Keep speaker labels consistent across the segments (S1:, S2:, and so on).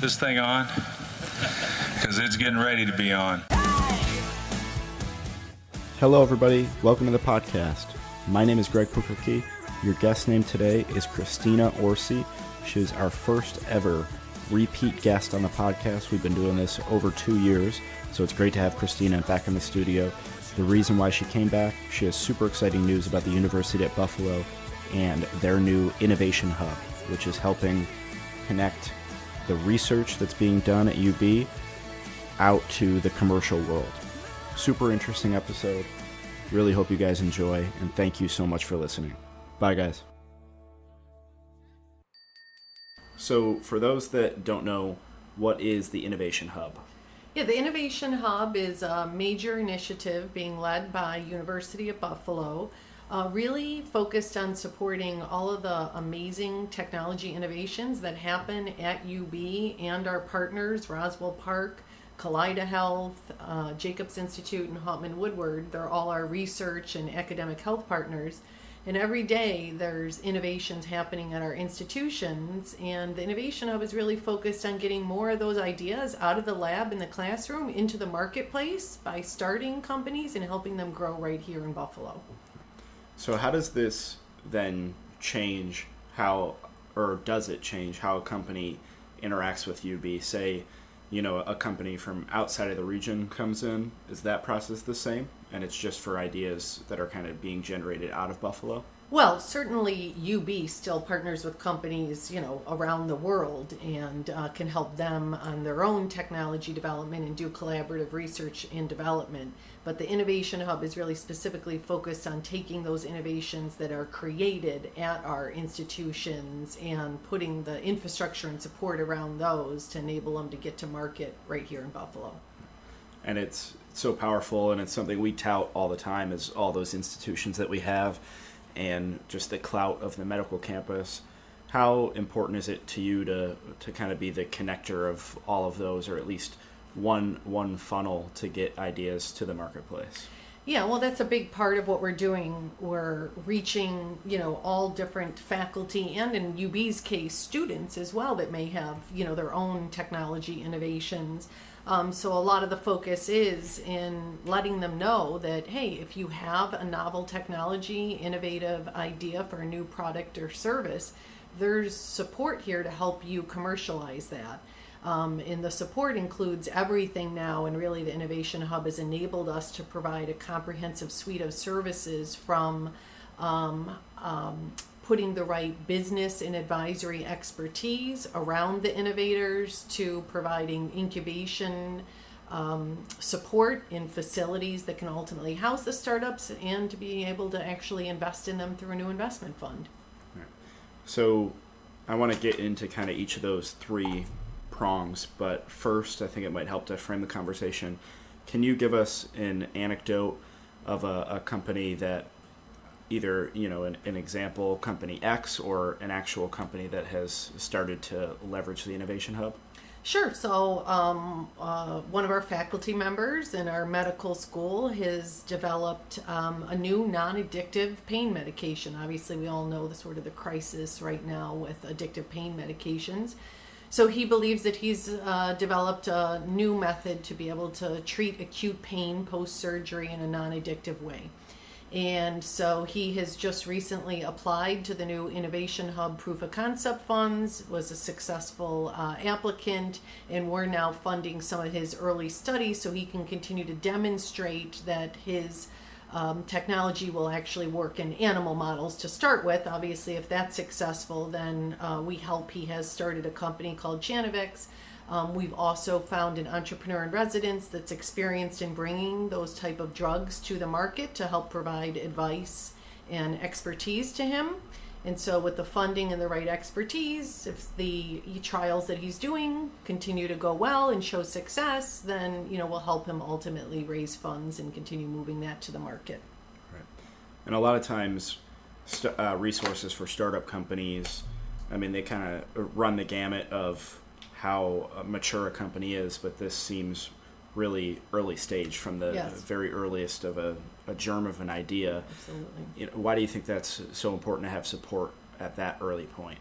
S1: this thing on? Because it's getting ready to be on.
S2: Hello, everybody. Welcome to the podcast. My name is Greg Kukulki. Your guest name today is Christina Orsi. She's our first ever repeat guest on the podcast. We've been doing this over 2 years, so it's great to have Christina back in the studio. The reason why she came back, she has super exciting news about the University at Buffalo and their new Innovation Hub, which is helping connect the research that's being done at UB out to the commercial world. Super interesting episode. Really hope you guys enjoy, and thank you so much for listening. Bye, guys. So, for those that don't know, what is the Innovation Hub?
S3: Yeah, the Innovation Hub is a major initiative being led by University of Buffalo, really focused on supporting all of the amazing technology innovations that happen at UB and our partners, Roswell Park, Kaleida Health, Jacobs Institute, and Hauptman Woodward. They're all our research and academic health partners. And every day there's innovations happening at our institutions, and the Innovation Hub is really focused on getting more of those ideas out of the lab in the classroom into the marketplace by starting companies and helping them grow right here in Buffalo.
S2: So how does this then change how, or does it change how a company interacts with UB? Say, you know, a company from outside of the region comes in, is that process the same? And it's just for ideas that are kind of being generated out of Buffalo?
S3: Well, certainly UB still partners with companies, around the world and can help them on their own technology development and do collaborative research and development. But the Innovation Hub is really specifically focused on taking those innovations that are created at our institutions and putting the infrastructure and support around those to enable them to get to market right here in Buffalo.
S2: And it's so powerful, and it's something we tout all the time, is all those institutions that we have and just the clout of the medical campus. How important is it to you to kind of be the connector of all of those, or at least one funnel to get ideas to the marketplace?
S3: Yeah, well, that's a big part of what we're doing. We're reaching, all different faculty and, in UB's case, students as well that may have, their own technology innovations. So a lot of the focus is in letting them know that, hey, if you have a novel technology, innovative idea for a new product or service, there's support here to help you commercialize that. And the support includes everything now, and really the Innovation Hub has enabled us to provide a comprehensive suite of services from putting the right business and advisory expertise around the innovators to providing incubation support in facilities that can ultimately house the startups and to be able to actually invest in them through a new investment fund.
S2: Right. So I want to get into kind of each of those three prongs, but first I think it might help to frame the conversation. Can you give us an anecdote of a company that either, an example company X or an actual company that has started to leverage the Innovation Hub?
S3: Sure. So one of our faculty members in our medical school has developed a new non-addictive pain medication. Obviously, we all know the crisis right now with addictive pain medications. So he believes that he's developed a new method to be able to treat acute pain post-surgery in a non-addictive way. And so he has just recently applied to the new Innovation Hub Proof of Concept funds, was a successful applicant, and we're now funding some of his early studies so he can continue to demonstrate that his technology will actually work in animal models to start with. Obviously, if that's successful, then we help. He has started a company called Chanovix. We've also found an entrepreneur in residence that's experienced in bringing those type of drugs to the market to help provide advice and expertise to him. And so with the funding and the right expertise, if the trials that he's doing continue to go well and show success, then we'll help him ultimately raise funds and continue moving that to the market.
S2: Right. And a lot of times resources for startup companies, they kind of run the gamut of how mature a company is, but this seems really early stage, from the very earliest of a germ of an idea.
S3: Absolutely.
S2: Why do you think that's so important to have support at that early point?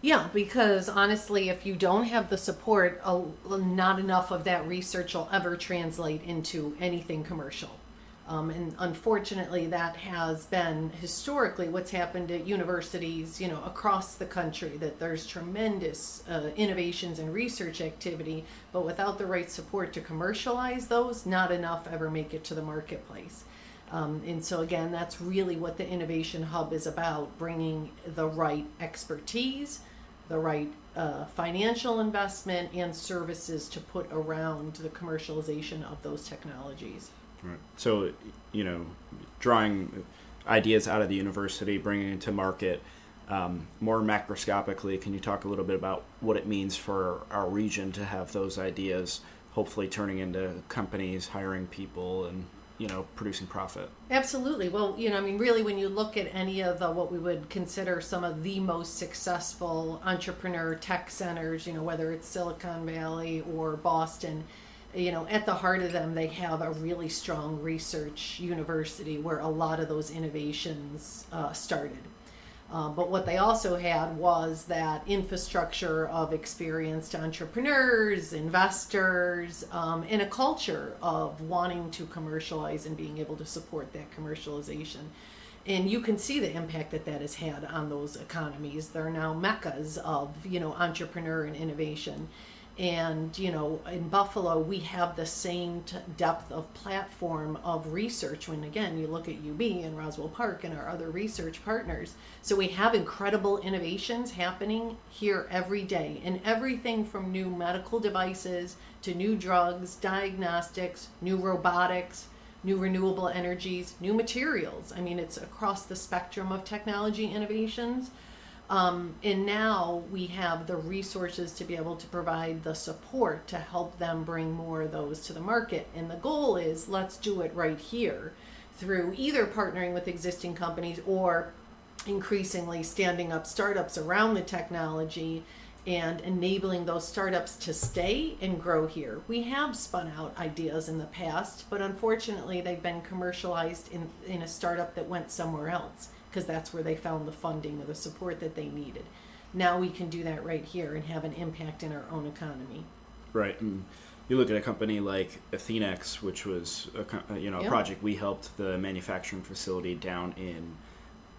S3: Yeah, because honestly, if you don't have the support, not enough of that research will ever translate into anything commercial. And unfortunately, that has been historically what's happened at universities, across the country, that there's tremendous innovations and research activity, but without the right support to commercialize those, not enough ever make it to the marketplace. And so again, that's really what the Innovation Hub is about, bringing the right expertise, the right financial investment and services to put around the commercialization of those technologies.
S2: Right. So, drawing ideas out of the university, bringing it to market, more macroscopically, can you talk a little bit about what it means for our region to have those ideas, hopefully turning into companies, hiring people, and producing profit?
S3: Absolutely. Well, really, when you look at any of what we would consider some of the most successful entrepreneur tech centers, whether it's Silicon Valley or Boston, at the heart of them, they have a really strong research university where a lot of those innovations started. But what they also had was that infrastructure of experienced entrepreneurs, investors, and a culture of wanting to commercialize and being able to support that commercialization. And you can see the impact that has had on those economies. They're now meccas of, entrepreneur and innovation. And, in Buffalo, we have the same depth of platform of research when, again, you look at UB and Roswell Park and our other research partners. So we have incredible innovations happening here every day, and everything from new medical devices to new drugs, diagnostics, new robotics, new renewable energies, new materials. It's across the spectrum of technology innovations. And now we have the resources to be able to provide the support to help them bring more of those to the market. And the goal is, let's do it right here through either partnering with existing companies or increasingly standing up startups around the technology and enabling those startups to stay and grow here. We have spun out ideas in the past, but unfortunately they've been commercialized in a startup that went somewhere else, because that's where they found the funding or the support that they needed. Now we can do that right here and have an impact in our own economy.
S2: Right. And you look at a company like Athenex, which was a project we helped the manufacturing facility down in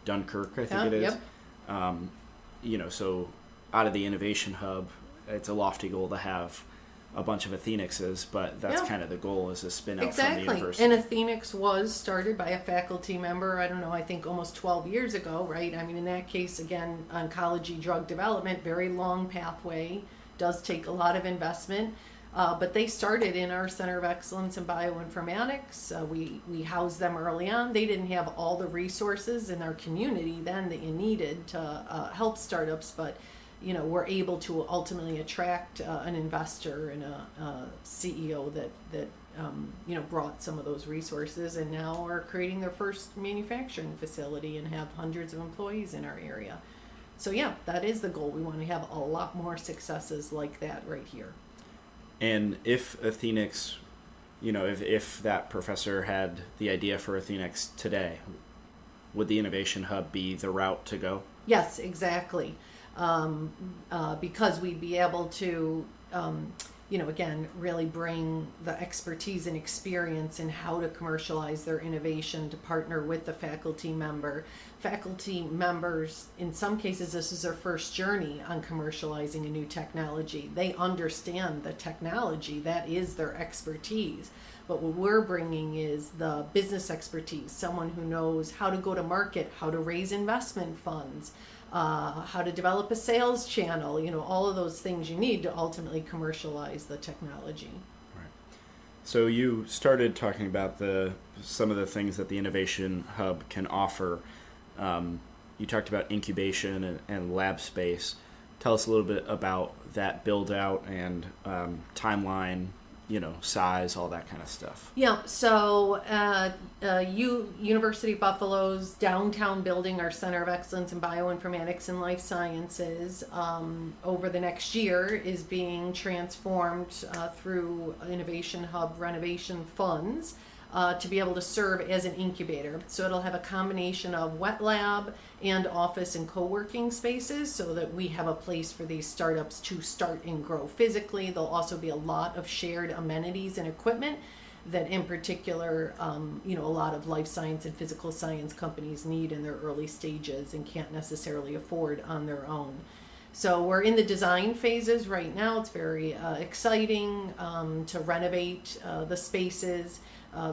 S2: Dunkirk, I think it is.
S3: Yep.
S2: So out of the Innovation Hub, it's a lofty goal to have a bunch of Athenexes, but that's kind of the goal, is a spin out from the university.
S3: And Athenex was started by a faculty member, I think almost 12 years ago, right? In that case, again, oncology drug development, very long pathway, does take a lot of investment, but they started in our Center of Excellence in Bioinformatics. We housed them early on. They didn't have all the resources in our community then that you needed to help startups, but we're able to ultimately attract an investor and a CEO that brought some of those resources, and now are creating their first manufacturing facility and have hundreds of employees in our area. So that is the goal. We want to have a lot more successes like that right here.
S2: And if Athenex, if that professor had the idea for Athenex today, would the Innovation Hub be the route to go?
S3: Yes, exactly. Because we'd be able to, again, really bring the expertise and experience in how to commercialize their innovation, to partner with the faculty member. Faculty members, in some cases, this is their first journey on commercializing a new technology. They understand the technology, that is their expertise. But what we're bringing is the business expertise, someone who knows how to go to market, how to raise investment funds, how to develop a sales channel, all of those things you need to ultimately commercialize the technology.
S2: Right. So you started talking about some of the things that the Innovation Hub can offer. You talked about incubation and lab space. Tell us a little bit about that build out and timeline, size, all that kind of stuff.
S3: Yeah, so University of Buffalo's downtown building, our Center of Excellence in Bioinformatics and Life Sciences, over the next year is being transformed through Innovation Hub renovation funds to be able to serve as an incubator. So it'll have a combination of wet lab and office and co-working spaces so that we have a place for these startups to start and grow physically. There'll also be a lot of shared amenities and equipment that in particular, a lot of life science and physical science companies need in their early stages and can't necessarily afford on their own. So we're in the design phases right now. It's very exciting to renovate the spaces.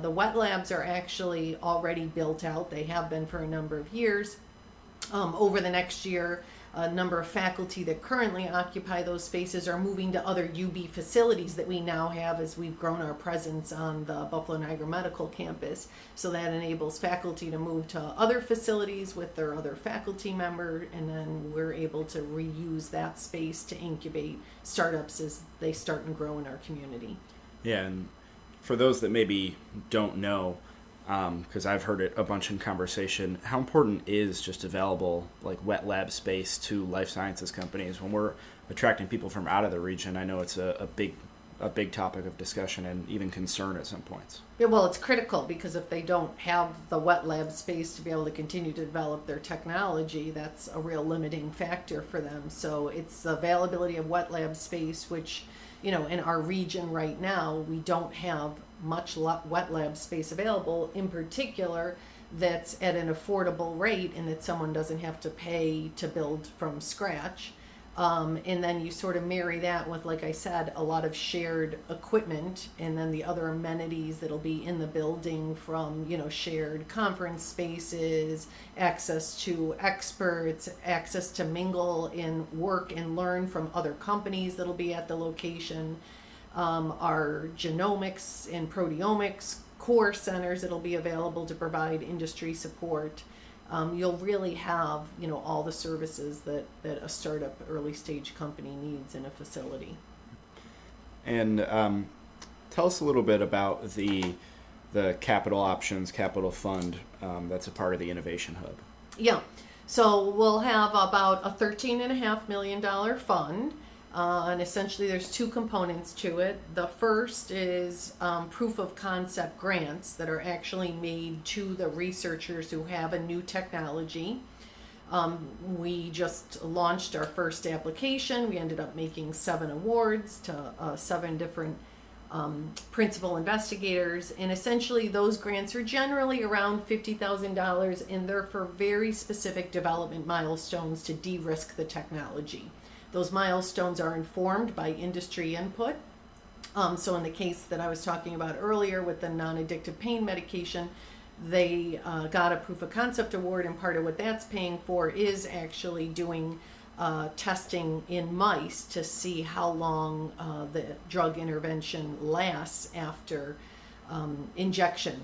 S3: The wet labs are actually already built out. They have been for a number of years. Over the next year, a number of faculty that currently occupy those spaces are moving to other UB facilities that we now have as we've grown our presence on the Buffalo Niagara Medical Campus. So that enables faculty to move to other facilities with their other faculty member, and then we're able to reuse that space to incubate startups as they start and grow in our community.
S2: Yeah, and for those that maybe don't know, because I've heard it a bunch in conversation, how important is just available like wet lab space to life sciences companies when we're attracting people from out of the region? I know it's a big topic of discussion and even concern at some points.
S3: Yeah, well, it's critical because if they don't have the wet lab space to be able to continue to develop their technology, that's a real limiting factor for them. So it's the availability of wet lab space, which, in our region right now, we don't have much wet lab space available, in particular that's at an affordable rate and that someone doesn't have to pay to build from scratch. And then you sort of marry that with, like I said, a lot of shared equipment, and then the other amenities that'll be in the building from, shared conference spaces, access to experts, access to mingle and work and learn from other companies that'll be at the location. Our genomics and proteomics core centers that'll be available to provide industry support. You'll really have, all the services that a startup early stage company needs in a facility.
S2: And tell us a little bit about the capital options, capital fund that's a part of the Innovation Hub.
S3: Yeah, so we'll have about a $13.5 million fund. And essentially there's two components to it. The first is proof of concept grants that are actually made to the researchers who have a new technology. We just launched our first application. We ended up making 7 awards to 7 different principal investigators, and essentially those grants are generally around $50,000, and they're for very specific development milestones to de-risk the technology. Those milestones are informed by industry input. So in the case that I was talking about earlier with the non-addictive pain medication, they got a proof of concept award, and part of what that's paying for is actually doing testing in mice to see how long the drug intervention lasts after injection,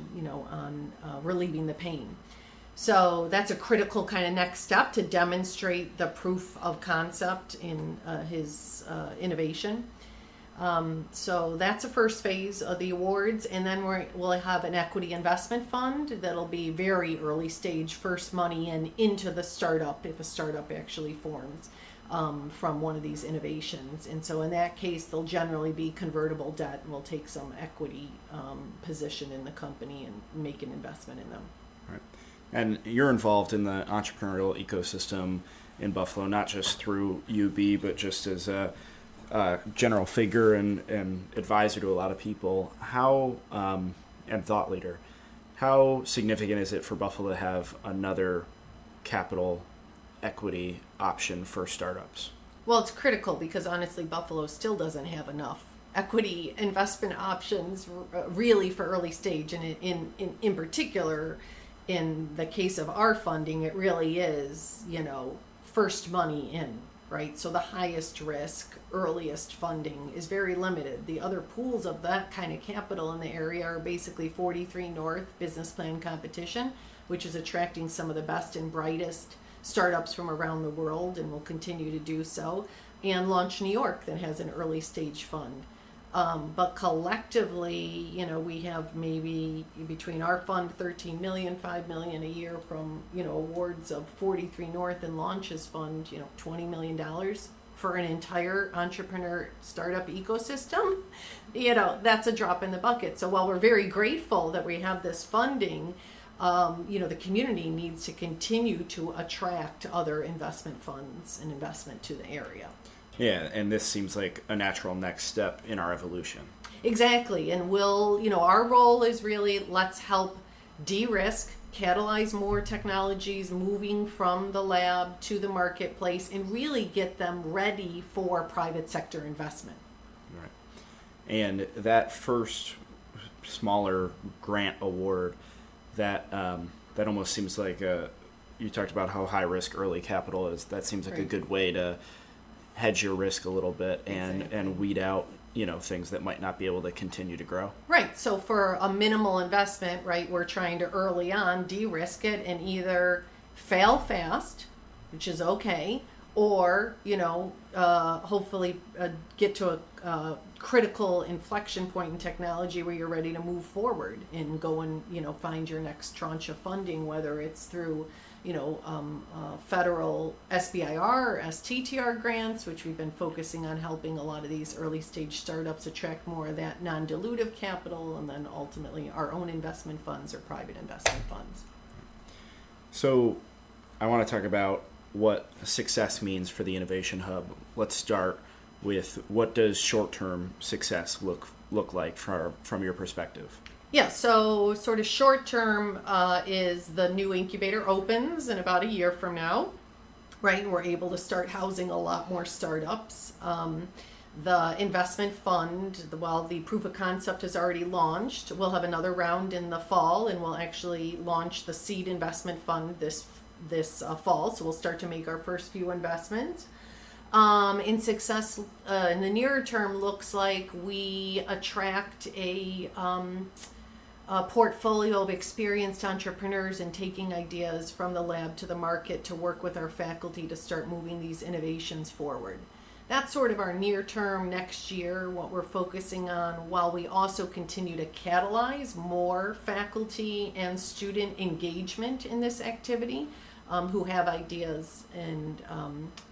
S3: on relieving the pain. So that's a critical kind of next step to demonstrate the proof of concept in his innovation. So that's a first phase of the awards, and then we'll have an equity investment fund that'll be very early stage, first money into the startup if a startup actually forms from one of these innovations. And so in that case, they'll generally be convertible debt, and we'll take some equity position in the company and make an investment in them.
S2: Right. And you're involved in the entrepreneurial ecosystem in Buffalo, not just through UB, but just as a general figure and advisor to a lot of people. How, and thought leader, how significant is it for Buffalo to have another capital equity option for startups?
S3: Well, it's critical because honestly, Buffalo still doesn't have enough equity investment options really for early stage, and in particular, in the case of our funding, it really is, first money in, right? So the highest risk, earliest funding is very limited. The other pools of that kind of capital in the area are basically 43 North business plan competition, which is attracting some of the best and brightest startups from around the world and will continue to do so, and Launch New York that has an early stage fund. But collectively, we have maybe between our fund, 13 million, 5 million a year from, awards of 43 North and Launch's fund, $20 million for an entire entrepreneur startup ecosystem, that's a drop in the bucket. So while we're very grateful that we have this funding, the community needs to continue to attract other investment funds and investment to the area.
S2: Yeah, and this seems like a natural next step in our evolution.
S3: Exactly. And our role is really, let's help de-risk, catalyze more technologies moving from the lab to the marketplace, and really get them ready for private sector investment.
S2: Right. And that first smaller grant award, that almost seems like you talked about how high risk early capital is. That seems like a good way to hedge your risk a little bit and weed out things that might not be able to continue to grow.
S3: Right. So for a minimal investment, right, we're trying to early on de-risk it and either fail fast, which is okay, or hopefully get to a critical inflection point in technology where you're ready to move forward and go and find your next tranche of funding, whether it's through federal SBIR, STTR grants, which we've been focusing on helping a lot of these early stage startups attract more of that non-dilutive capital, and then ultimately our own investment funds or private investment funds.
S2: So I want to talk about what success means for the Innovation Hub. Let's start with, what does short-term success look like from your perspective?
S3: Yeah, so sort of short term is the new incubator opens in about a year from now, right? And we're able to start housing a lot more startups. The investment fund, while the proof of concept is already launched, we'll have another round in the fall, and we'll actually launch the seed investment fund this fall. So we'll start to make our first few investments. In success in the nearer term looks like we attract a portfolio of experienced entrepreneurs and taking ideas from the lab to the market to work with our faculty to start moving these innovations forward. That's sort of our near term next year, what we're focusing on, while we also continue to catalyze more faculty and student engagement in this activity, who have ideas and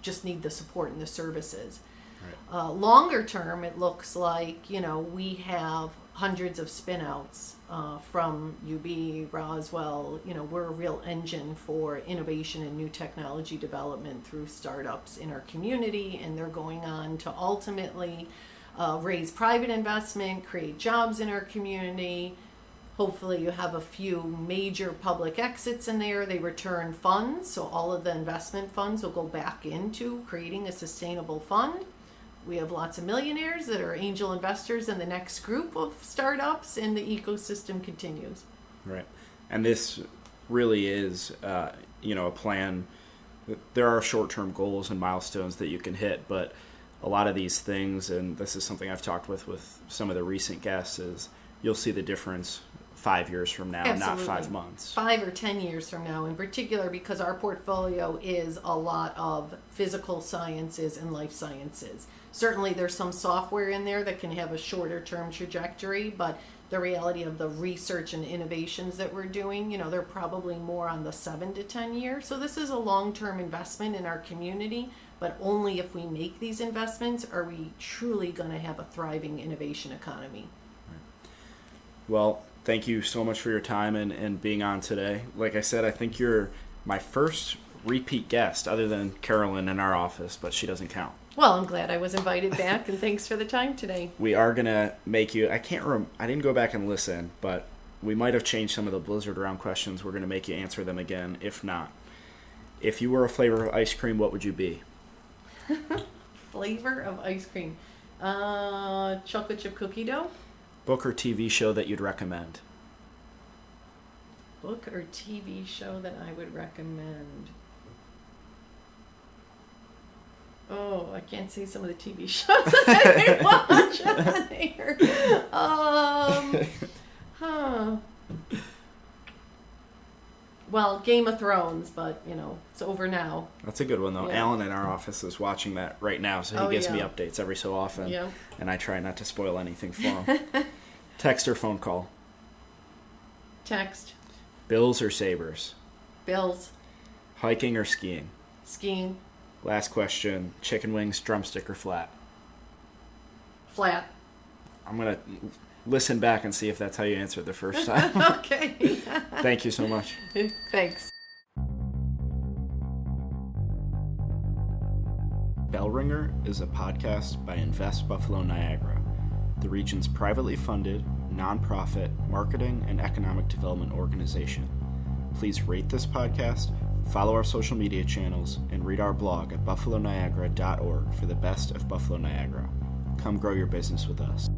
S3: just need the support and the services. Right. Longer term, it looks like, we have hundreds of spin-outs from UB, Roswell. We're a real engine for innovation and new technology development through startups in our community, and they're going on to ultimately raise private investment, create jobs in our community. Hopefully you have a few major public exits in there. They return funds, so all of the investment funds will go back into creating a sustainable fund. We have lots of millionaires that are angel investors in the next group of startups, and the ecosystem continues. Right.
S2: And this really is, a plan. There are short-term goals and milestones that you can hit, but a lot of these things, and this is something I've talked with some of the recent guests, is you'll see the difference 5 years from now,
S3: Absolutely.
S2: Not 5 months.
S3: 5 or 10 years from now, in particular, because our portfolio is a lot of physical sciences and life sciences. Certainly there's some software in there that can have a shorter term trajectory, but the reality of the research and innovations that we're doing, they're probably more on the 7 to 10 years. So this is a long-term investment in our community, but only if we make these investments are we truly going to have a thriving innovation economy.
S2: Well, thank you so much for your time and being on today. Like I said, I think you're my first repeat guest, other than Carolyn in our office, but she doesn't count.
S3: Well, I'm glad I was invited back, and thanks for the time today.
S2: We are going to make you, I didn't go back and listen, but we might have changed some of the Blizzard round questions. We're going to make you answer them again, if not. If you were a flavor of ice cream, what would you be?
S3: Flavor of ice cream. Chocolate chip cookie dough.
S2: Book or TV show that you'd recommend?
S3: Book or TV show that I would recommend. Oh, I can't say some of the TV shows that I watch on here. Well, Game of Thrones, but, it's over now.
S2: That's a good one, though. Yeah. Alan in our office is watching that right now, so he gives me updates every so often, and I try not to spoil anything for him. Text or phone call?
S3: Text.
S2: Bills or Sabres?
S3: Bills.
S2: Hiking or skiing?
S3: Skiing.
S2: Last question, chicken wings, drumstick or flat?
S3: Flat.
S2: I'm going to listen back and see if that's how you answered the first time.
S3: Okay.
S2: Thank you so much.
S3: Thanks.
S2: Bell Ringer is a podcast by Invest Buffalo Niagara, the region's privately funded, nonprofit marketing and economic development organization. Please rate this podcast, follow our social media channels, and read our blog at buffaloniagara.org for the best of Buffalo Niagara. Come grow your business with us.